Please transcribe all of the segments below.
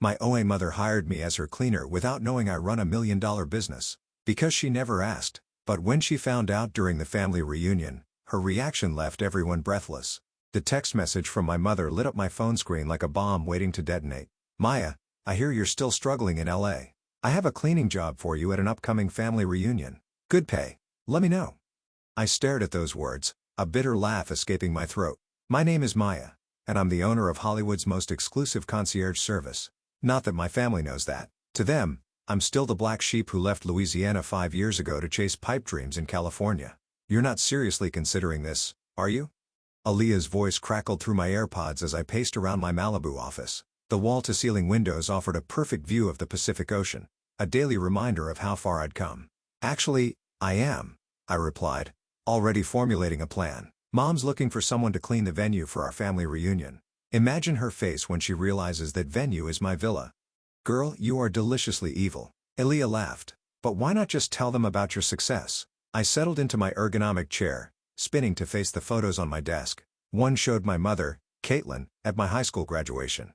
My OA mother hired me as her cleaner without knowing I run a $1 million business. Because she never asked. But when she found out during the family reunion, her reaction left everyone breathless. The text message from my mother lit up my phone screen like a bomb waiting to detonate. Maya, I hear you're still struggling in LA. I have a cleaning job for you at an upcoming family reunion. Good pay. Let me know. I stared at those words, a bitter laugh escaping my throat. My name is Maya, and I'm the owner of Hollywood's most exclusive concierge service. Not that my family knows that. To them, I'm still the black sheep who left Louisiana 5 years ago to chase pipe dreams in California. You're not seriously considering this, are you? Aaliyah's voice crackled through my AirPods as I paced around my Malibu office. The wall-to-ceiling windows offered a perfect view of the Pacific Ocean, a daily reminder of how far I'd come. Actually, I am, I replied, already formulating a plan. Mom's looking for someone to clean the venue for our family reunion. Imagine her face when she realizes that venue is my villa. Girl, you are deliciously evil. Aaliyah laughed. But why not just tell them about your success? I settled into my ergonomic chair, spinning to face the photos on my desk. One showed my mother, Caitlin, at my high school graduation.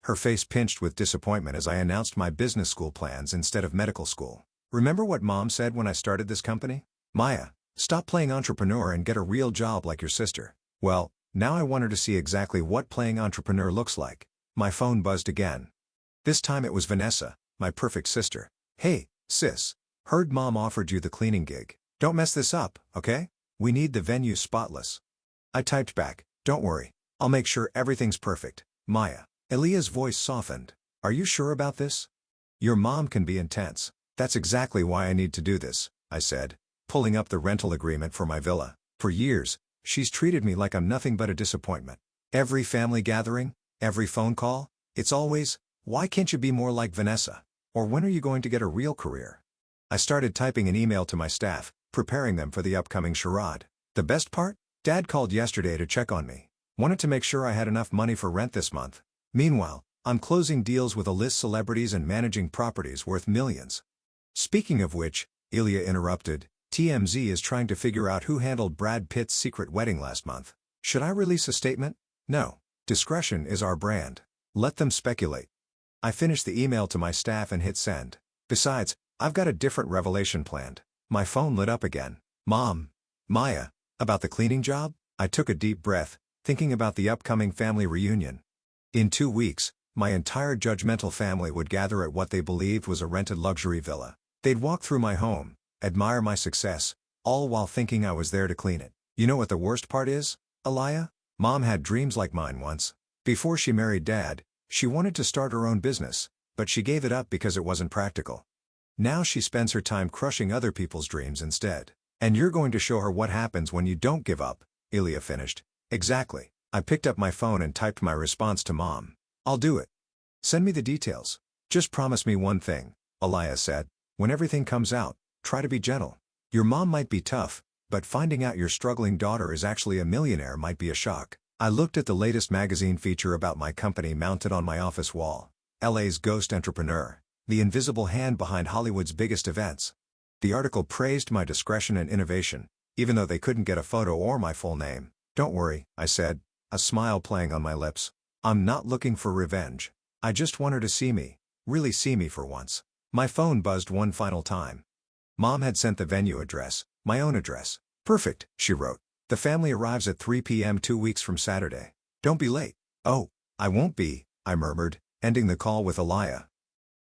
Her face pinched with disappointment as I announced my business school plans instead of medical school. Remember what Mom said when I started this company? Maya, stop playing entrepreneur and get a real job like your sister. Well, now I want her to see exactly what playing entrepreneur looks like. My phone buzzed again. This time it was Vanessa, my perfect sister. Hey, sis. Heard Mom offered you the cleaning gig. Don't mess this up, okay? We need the venue spotless. I typed back, don't worry. I'll make sure everything's perfect, Maya. Aaliyah's voice softened. Are you sure about this? Your mom can be intense. That's exactly why I need to do this, I said, pulling up the rental agreement for my villa. For years, she's treated me like I'm nothing but a disappointment. Every family gathering, every phone call, it's always, why can't you be more like Vanessa? Or when are you going to get a real career? I started typing an email to my staff, preparing them for the upcoming charade. The best part? Dad called yesterday to check on me. Wanted to make sure I had enough money for rent this month. Meanwhile, I'm closing deals with A-list celebrities and managing properties worth millions. Speaking of which, Ilya interrupted, TMZ is trying to figure out who handled Brad Pitt's secret wedding last month. Should I release a statement? No. Discretion is our brand. Let them speculate. I finished the email to my staff and hit send. Besides, I've got a different revelation planned. My phone lit up again. Mom. Maya. About the cleaning job? I took a deep breath, thinking about the upcoming family reunion. In 2 weeks, my entire judgmental family would gather at what they believed was a rented luxury villa. They'd walk through my home, admire my success, all while thinking I was there to clean it. You know what the worst part is, Aliyah? Mom had dreams like mine once. Before she married Dad, she wanted to start her own business, but she gave it up because it wasn't practical. Now she spends her time crushing other people's dreams instead. And you're going to show her what happens when you don't give up, Ilya finished. Exactly. I picked up my phone and typed my response to Mom. I'll do it. Send me the details. Just promise me one thing, Aliyah said. When everything comes out, try to be gentle. Your mom might be tough, but finding out your struggling daughter is actually a millionaire might be a shock. I looked at the latest magazine feature about my company mounted on my office wall. LA's Ghost Entrepreneur, the invisible hand behind Hollywood's biggest events. The article praised my discretion and innovation, even though they couldn't get a photo or my full name. Don't worry, I said, a smile playing on my lips. I'm not looking for revenge. I just want her to see me, really see me for once. My phone buzzed one final time. Mom had sent the venue address, my own address. Perfect, she wrote. The family arrives at 3 p.m. 2 weeks from Saturday. Don't be late. Oh, I won't be, I murmured, ending the call with Aliyah.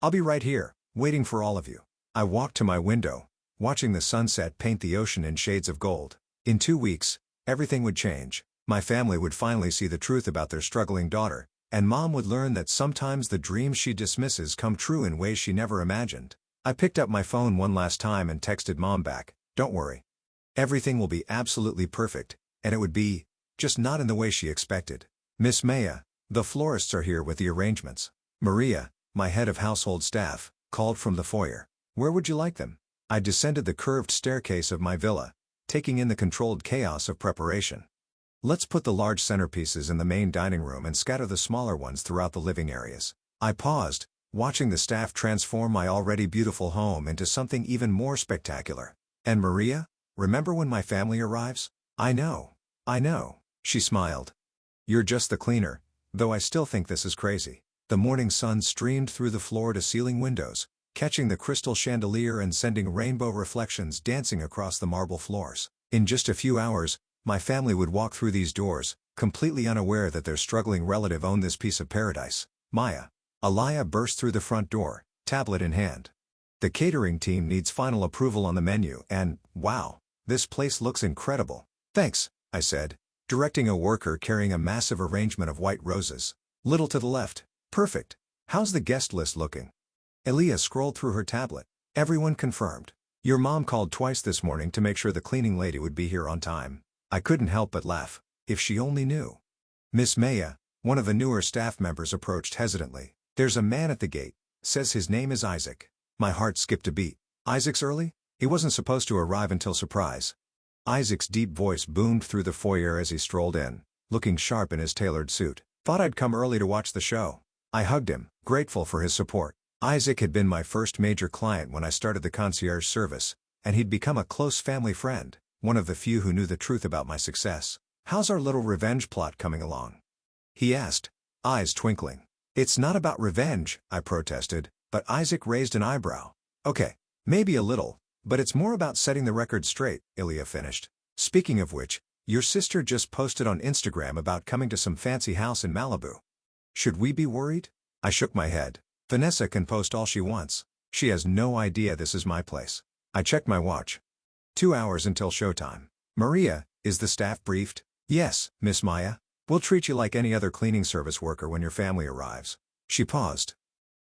I'll be right here, waiting for all of you. I walked to my window, watching the sunset paint the ocean in shades of gold. In 2 weeks, everything would change. My family would finally see the truth about their struggling daughter, and Mom would learn that sometimes the dreams she dismisses come true in ways she never imagined. I picked up my phone one last time and texted Mom back, don't worry. Everything will be absolutely perfect, and it would be, just not in the way she expected. Miss Maya, the florists are here with the arrangements. Maria, my head of household staff, called from the foyer. Where would you like them? I descended the curved staircase of my villa, taking in the controlled chaos of preparation. Let's put the large centerpieces in the main dining room and scatter the smaller ones throughout the living areas. I paused, watching the staff transform my already beautiful home into something even more spectacular. And Maria, remember when my family arrives? I know, she smiled. You're just the cleaner, though I still think this is crazy. The morning sun streamed through the floor-to-ceiling windows, catching the crystal chandelier and sending rainbow reflections dancing across the marble floors. In just a few hours, my family would walk through these doors, completely unaware that their struggling relative owned this piece of paradise. Maya. Alaya burst through the front door, tablet in hand. The catering team needs final approval on the menu and, wow, this place looks incredible. Thanks, I said, directing a worker carrying a massive arrangement of white roses. Little to the left. Perfect. How's the guest list looking? Elia scrolled through her tablet. Everyone confirmed. Your mom called twice this morning to make sure the cleaning lady would be here on time. I couldn't help but laugh. If she only knew. Miss Maya, one of the newer staff members, approached hesitantly. There's a man at the gate. Says his name is Isaac. My heart skipped a beat. Isaac's early? He wasn't supposed to arrive until surprise. Isaac's deep voice boomed through the foyer as he strolled in, looking sharp in his tailored suit. Thought I'd come early to watch the show. I hugged him, grateful for his support. Isaac had been my first major client when I started the concierge service, and he'd become a close family friend, one of the few who knew the truth about my success. How's our little revenge plot coming along? He asked, eyes twinkling. It's not about revenge, I protested, but Isaac raised an eyebrow. Okay, maybe a little, but it's more about setting the record straight, Ilya finished. Speaking of which, your sister just posted on Instagram about coming to some fancy house in Malibu. Should we be worried? I shook my head. Vanessa can post all she wants. She has no idea this is my place. I checked my watch. 2 hours until showtime. Maria, is the staff briefed? Yes, Miss Maya. We'll treat you like any other cleaning service worker when your family arrives. She paused.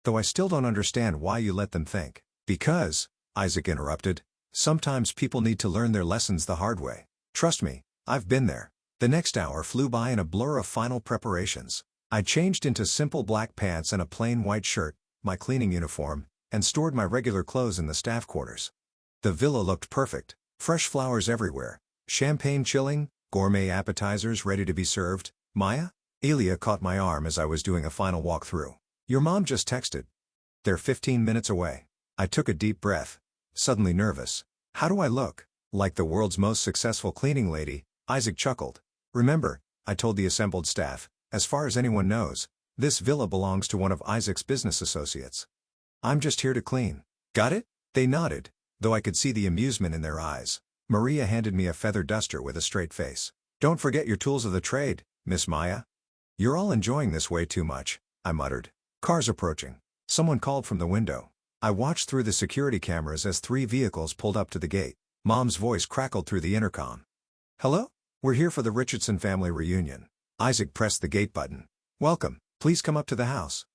Though I still don't understand why you let them think. Because, Isaac interrupted, sometimes people need to learn their lessons the hard way. Trust me, I've been there. The next hour flew by in a blur of final preparations. I changed into simple black pants and a plain white shirt, my cleaning uniform, and stored my regular clothes in the staff quarters. The villa looked perfect, fresh flowers everywhere, champagne chilling, gourmet appetizers ready to be served. Maya? Elia caught my arm as I was doing a final walkthrough. Your mom just texted. They're 15 minutes away. I took a deep breath, suddenly nervous. How do I look? Like the world's most successful cleaning lady, Isaac chuckled. Remember, I told the assembled staff, as far as anyone knows, this villa belongs to one of Isaac's business associates. I'm just here to clean. Got it? They nodded, though I could see the amusement in their eyes. Maria handed me a feather duster with a straight face. Don't forget your tools of the trade, Miss Maya. You're all enjoying this way too much, I muttered. Cars approaching. Someone called from the window. I watched through the security cameras as 3 vehicles pulled up to the gate. Mom's voice crackled through the intercom. Hello? We're here for the Richardson family reunion. Isaac pressed the gate button. Welcome, please come up to the house.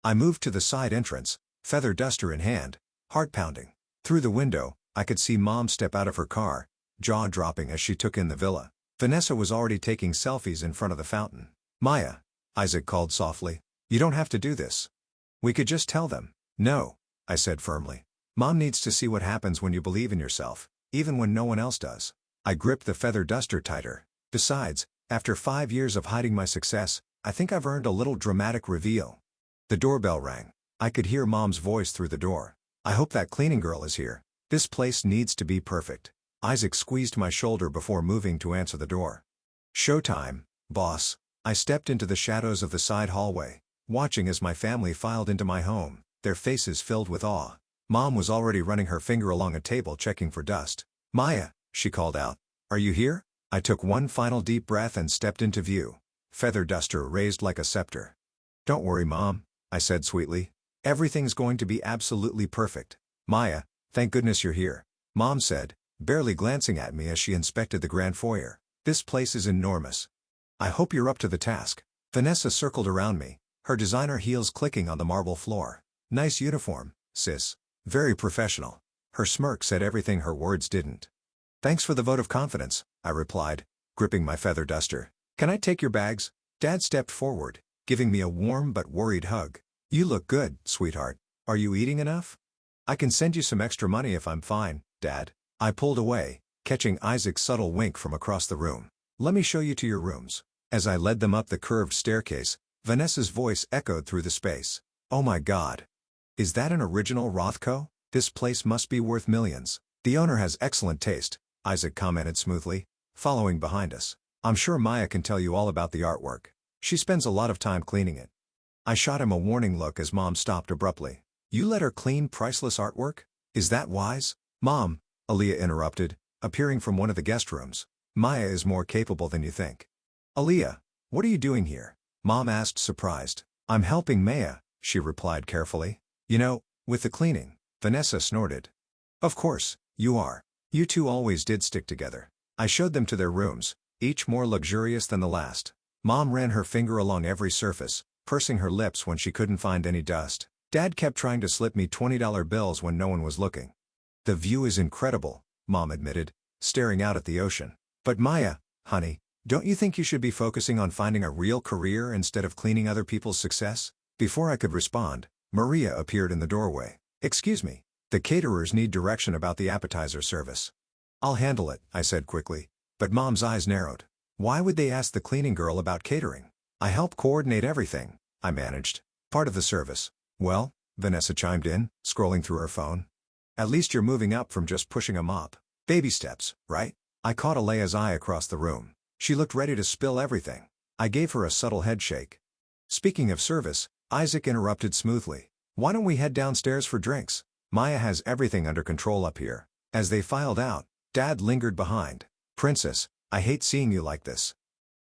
I moved to the side entrance, feather duster in hand, heart pounding. Through the window, I could see Mom step out of her car, jaw dropping as she took in the villa. Vanessa was already taking selfies in front of the fountain. Maya, Isaac called softly, you don't have to do this. We could just tell them. No, I said firmly. Mom needs to see what happens when you believe in yourself, even when no one else does. I gripped the feather duster tighter. Besides, after 5 years of hiding my success, I think I've earned a little dramatic reveal. The doorbell rang. I could hear Mom's voice through the door. I hope that cleaning girl is here. This place needs to be perfect. Isaac squeezed my shoulder before moving to answer the door. Showtime, boss. I stepped into the shadows of the side hallway, watching as my family filed into my home, their faces filled with awe. Mom was already running her finger along a table checking for dust. Maya, she called out. Are you here? I took one final deep breath and stepped into view, feather duster raised like a scepter. Don't worry, Mom, I said sweetly. Everything's going to be absolutely perfect. Maya, thank goodness you're here, Mom said, barely glancing at me as she inspected the grand foyer. This place is enormous. I hope you're up to the task. Vanessa circled around me, her designer heels clicking on the marble floor. Nice uniform, sis. Very professional. Her smirk said everything her words didn't. Thanks for the vote of confidence, I replied, gripping my feather duster. Can I take your bags? Dad stepped forward, giving me a warm but worried hug. You look good, sweetheart. Are you eating enough? I can send you some extra money if I'm fine, Dad. I pulled away, catching Isaac's subtle wink from across the room. Let me show you to your rooms. As I led them up the curved staircase, Vanessa's voice echoed through the space. Oh my God. Is that an original Rothko? This place must be worth millions. The owner has excellent taste, Isaac commented smoothly, following behind us. I'm sure Maya can tell you all about the artwork. She spends a lot of time cleaning it. I shot him a warning look as Mom stopped abruptly. You let her clean priceless artwork? Is that wise? Mom, Aaliyah interrupted, appearing from one of the guest rooms. Maya is more capable than you think. Aaliyah, what are you doing here? Mom asked, surprised. I'm helping Maya, she replied carefully. You know, with the cleaning. Vanessa snorted. Of course, you are. You two always did stick together. I showed them to their rooms, each more luxurious than the last. Mom ran her finger along every surface, pursing her lips when she couldn't find any dust. Dad kept trying to slip me $20 bills when no one was looking. The view is incredible, Mom admitted, staring out at the ocean. But Maya, honey, don't you think you should be focusing on finding a real career instead of cleaning other people's success? Before I could respond, Maria appeared in the doorway. Excuse me, the caterers need direction about the appetizer service. I'll handle it, I said quickly, but Mom's eyes narrowed. Why would they ask the cleaning girl about catering? I help coordinate everything, I managed. Part of the service. Well, Vanessa chimed in, scrolling through her phone. At least you're moving up from just pushing a mop. Baby steps, right? I caught Alea's eye across the room. She looked ready to spill everything. I gave her a subtle head shake. Speaking of service, Isaac interrupted smoothly. Why don't we head downstairs for drinks? Maya has everything under control up here. As they filed out, Dad lingered behind. Princess, I hate seeing you like this.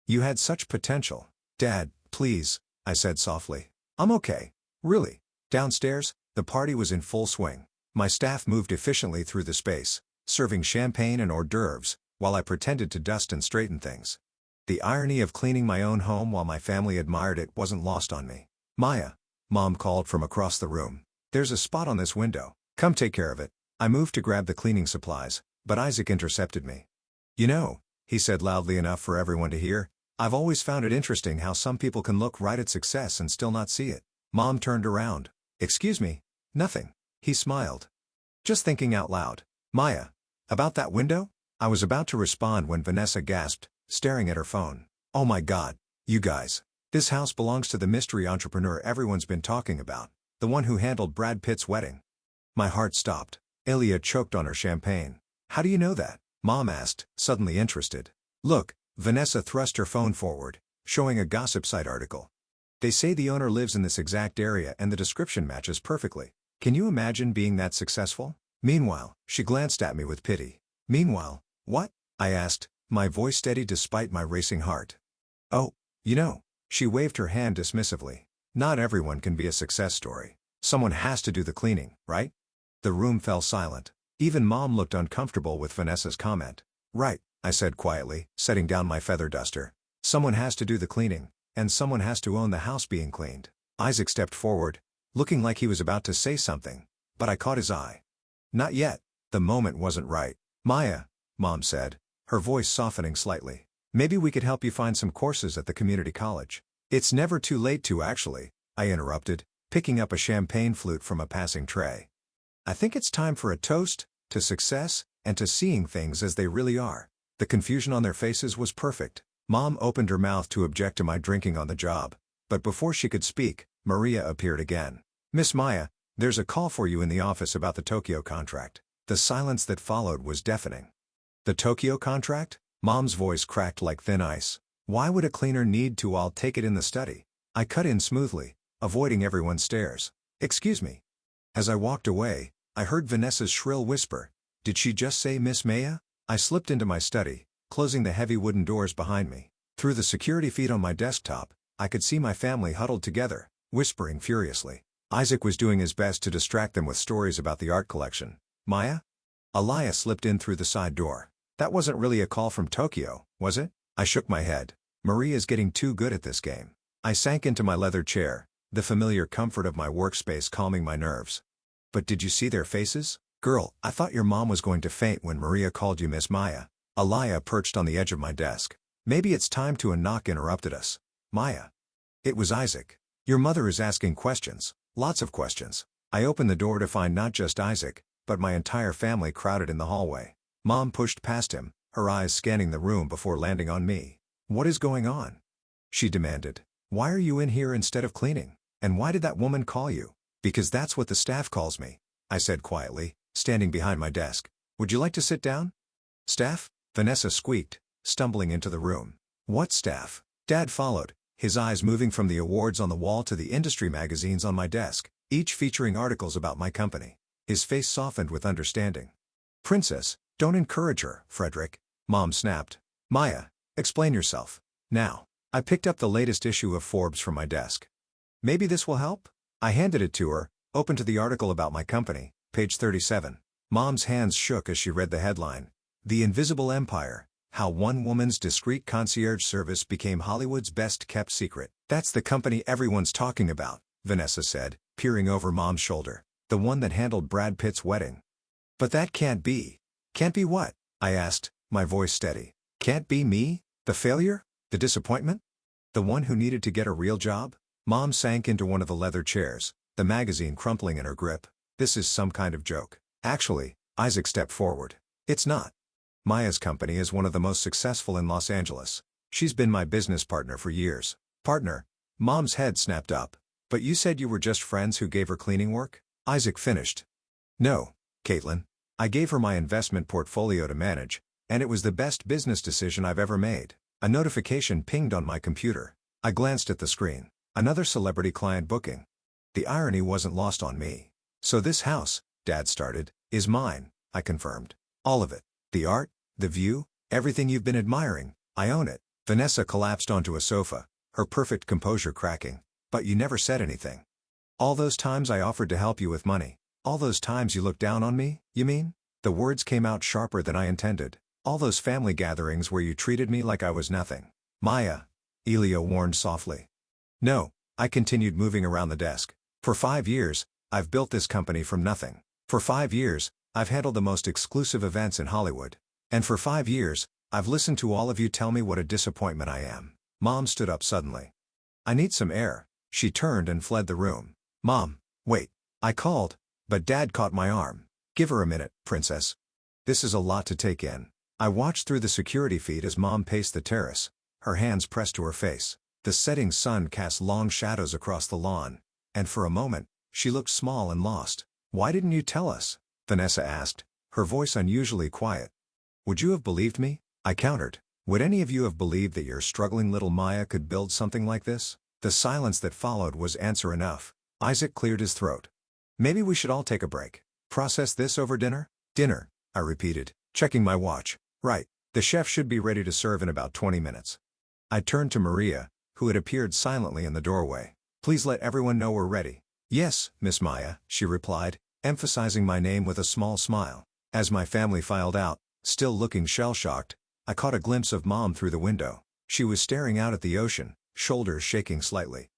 You had such potential. Dad, please, I said softly. I'm okay. Really. Downstairs, the party was in full swing. My staff moved efficiently through the space, serving champagne and hors d'oeuvres, while I pretended to dust and straighten things. The irony of cleaning my own home while my family admired it wasn't lost on me. Maya, Mom called from across the room. There's a spot on this window. Come take care of it. I moved to grab the cleaning supplies, but Isaac intercepted me. You know, he said loudly enough for everyone to hear, I've always found it interesting how some people can look right at success and still not see it. Mom turned around. Excuse me? Nothing. He smiled. Just thinking out loud. Maya, about that window? I was about to respond when Vanessa gasped, staring at her phone. Oh my God, you guys. This house belongs to the mystery entrepreneur everyone's been talking about, the one who handled Brad Pitt's wedding. My heart stopped. Aaliyah choked on her champagne. How do you know that? Mom asked, suddenly interested. Look, Vanessa thrust her phone forward, showing a gossip site article. They say the owner lives in this exact area and the description matches perfectly. Can you imagine being that successful? Meanwhile, she glanced at me with pity. Meanwhile, what? I asked, my voice steady despite my racing heart. Oh, you know, she waved her hand dismissively. Not everyone can be a success story. Someone has to do the cleaning, right? The room fell silent. Even Mom looked uncomfortable with Vanessa's comment. Right, I said quietly, setting down my feather duster. Someone has to do the cleaning, and someone has to own the house being cleaned. Isaac stepped forward, looking like he was about to say something, but I caught his eye. Not yet. The moment wasn't right. Maya, Mom said, her voice softening slightly. Maybe we could help you find some courses at the community college. It's never too late to actually, I interrupted, picking up a champagne flute from a passing tray. I think it's time for a toast, to success, and to seeing things as they really are. The confusion on their faces was perfect. Mom opened her mouth to object to my drinking on the job, but before she could speak, Maria appeared again. Miss Maya, there's a call for you in the office about the Tokyo contract. The silence that followed was deafening. The Tokyo contract? Mom's voice cracked like thin ice. Why would a cleaner need to? I'll take it in the study. I cut in smoothly, avoiding everyone's stares. Excuse me. As I walked away, I heard Vanessa's shrill whisper. Did she just say Miss Maya? I slipped into my study, closing the heavy wooden doors behind me. Through the security feed on my desktop, I could see my family huddled together, whispering furiously. Isaac was doing his best to distract them with stories about the art collection. Maya? Aliyah slipped in through the side door. That wasn't really a call from Tokyo, was it? I shook my head. Maria's getting too good at this game. I sank into my leather chair, the familiar comfort of my workspace calming my nerves. But did you see their faces? Girl, I thought your mom was going to faint when Maria called you Miss Maya. Aliyah perched on the edge of my desk. Maybe it's time to. A knock interrupted us. Maya. It was Isaac. Your mother is asking questions. Lots of questions. I opened the door to find not just Isaac, but my entire family crowded in the hallway. Mom pushed past him, her eyes scanning the room before landing on me. What is going on? She demanded. Why are you in here instead of cleaning? And why did that woman call you? Because that's what the staff calls me, I said quietly, standing behind my desk. Would you like to sit down? Staff? Vanessa squeaked, stumbling into the room. What staff? Dad followed, his eyes moving from the awards on the wall to the industry magazines on my desk, each featuring articles about my company. His face softened with understanding. "Princess, don't encourage her, Frederick," Mom snapped. "Maya, explain yourself. Now." I picked up the latest issue of Forbes from my desk. "Maybe this will help?" I handed it to her, open to the article about my company, page 37. Mom's hands shook as she read the headline. "The Invisible Empire: How One Woman's Discreet Concierge Service Became Hollywood's Best-Kept Secret." "That's the company everyone's talking about," Vanessa said, peering over Mom's shoulder. "The one that handled Brad Pitt's wedding." "But that can't be." "Can't be what?" I asked, my voice steady. "Can't be me? The failure? The disappointment? The one who needed to get a real job?" Mom sank into one of the leather chairs, the magazine crumpling in her grip. "This is some kind of joke." "Actually," Isaac stepped forward. "It's not. Maya's company is one of the most successful in Los Angeles. She's been my business partner for years." "Partner?" Mom's head snapped up. "But you said you were just friends who gave her cleaning work?" Isaac finished. "No, Caitlin. I gave her my investment portfolio to manage, and it was the best business decision I've ever made." A notification pinged on my computer. I glanced at the screen. Another celebrity client booking. The irony wasn't lost on me. "So this house," Dad started, "is mine," I confirmed. "All of it. The art, the view, everything you've been admiring, I own it." Vanessa collapsed onto a sofa, her perfect composure cracking. "But you never said anything. All those times I offered to help you with money. All those times you looked down on me, you mean?" The words came out sharper than I intended. "All those family gatherings where you treated me like I was nothing." "Maya," Elio warned softly. "No," I continued, moving around the desk. "For 5 years, I've built this company from nothing. For 5 years, I've handled the most exclusive events in Hollywood. And for 5 years, I've listened to all of you tell me what a disappointment I am." Mom stood up suddenly. "I need some air." She turned and fled the room. "Mom, wait." I called, but Dad caught my arm. "Give her a minute, Princess. This is a lot to take in." I watched through the security feed as Mom paced the terrace, her hands pressed to her face. The setting sun cast long shadows across the lawn, and for a moment, she looked small and lost. "Why didn't you tell us?" Vanessa asked, her voice unusually quiet. "Would you have believed me?" I countered. "Would any of you have believed that your struggling little Maya could build something like this?" The silence that followed was answer enough. Isaac cleared his throat. "Maybe we should all take a break. Process this over dinner?" "Dinner," I repeated, checking my watch. "Right. The chef should be ready to serve in about 20 minutes. I turned to Maria, who had appeared silently in the doorway. "Please let everyone know we're ready." "Yes, Miss Maya," she replied, emphasizing my name with a small smile. As my family filed out, still looking shell-shocked, I caught a glimpse of Mom through the window. She was staring out at the ocean, shoulders shaking slightly.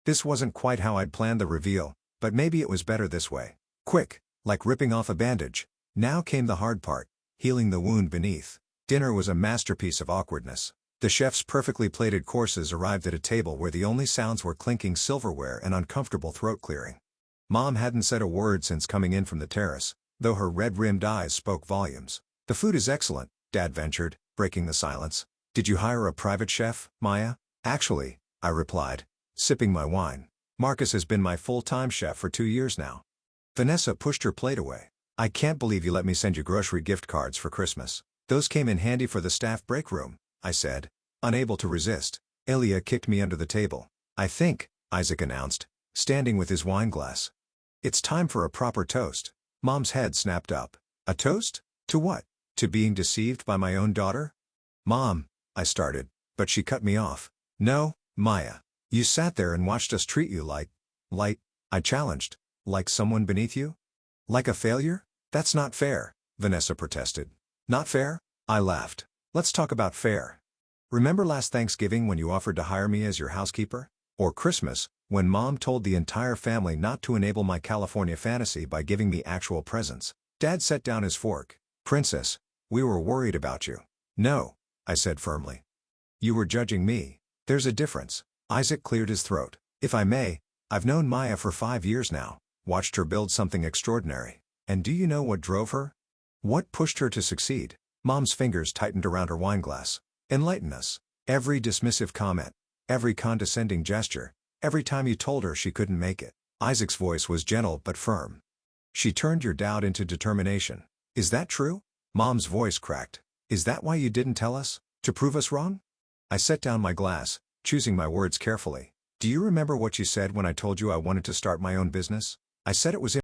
This wasn't quite how I'd planned the reveal, but maybe it was better this way. Quick, like ripping off a bandage. Now came the hard part, healing the wound beneath. Dinner was a masterpiece of awkwardness. The chef's perfectly plated courses arrived at a table where the only sounds were clinking silverware and uncomfortable throat clearing. Mom hadn't said a word since coming in from the terrace, though her red-rimmed eyes spoke volumes. "The food is excellent," Dad ventured, breaking the silence. "Did you hire a private chef, Maya?" "Actually," I replied, sipping my wine. "Marcus has been my full-time chef for 2 years now." Vanessa pushed her plate away. "I can't believe you let me send you grocery gift cards for Christmas. Those came in handy for the staff break room," I said, unable to resist. Elia kicked me under the table. "I think," Isaac announced, standing with his wine glass. "It's time for a proper toast." Mom's head snapped up. "A toast? To what? To being deceived by my own daughter?" "Mom," I started, but she cut me off. "No, Maya. You sat there and watched us treat you like, I challenged. "Like someone beneath you? Like a failure? That's not fair," Vanessa protested. "Not fair?" I laughed. "Let's talk about fair. Remember last Thanksgiving when you offered to hire me as your housekeeper? Or Christmas, when Mom told the entire family not to enable my California fantasy by giving me actual presents?" Dad set down his fork. "Princess, we were worried about you." "No," I said firmly. "You were judging me. There's a difference." Isaac cleared his throat. "If I may, I've known Maya for 5 years now, watched her build something extraordinary. And do you know what drove her? What pushed her to succeed?" Mom's fingers tightened around her wineglass. "Enlighten us." "Every dismissive comment, every condescending gesture, every time you told her she couldn't make it." Isaac's voice was gentle but firm. "She turned your doubt into determination. Is that true?" Mom's voice cracked. "Is that why you didn't tell us? To prove us wrong?" I set down my glass, choosing my words carefully. Do you remember what you said when I told you I wanted to start my own business? I said it was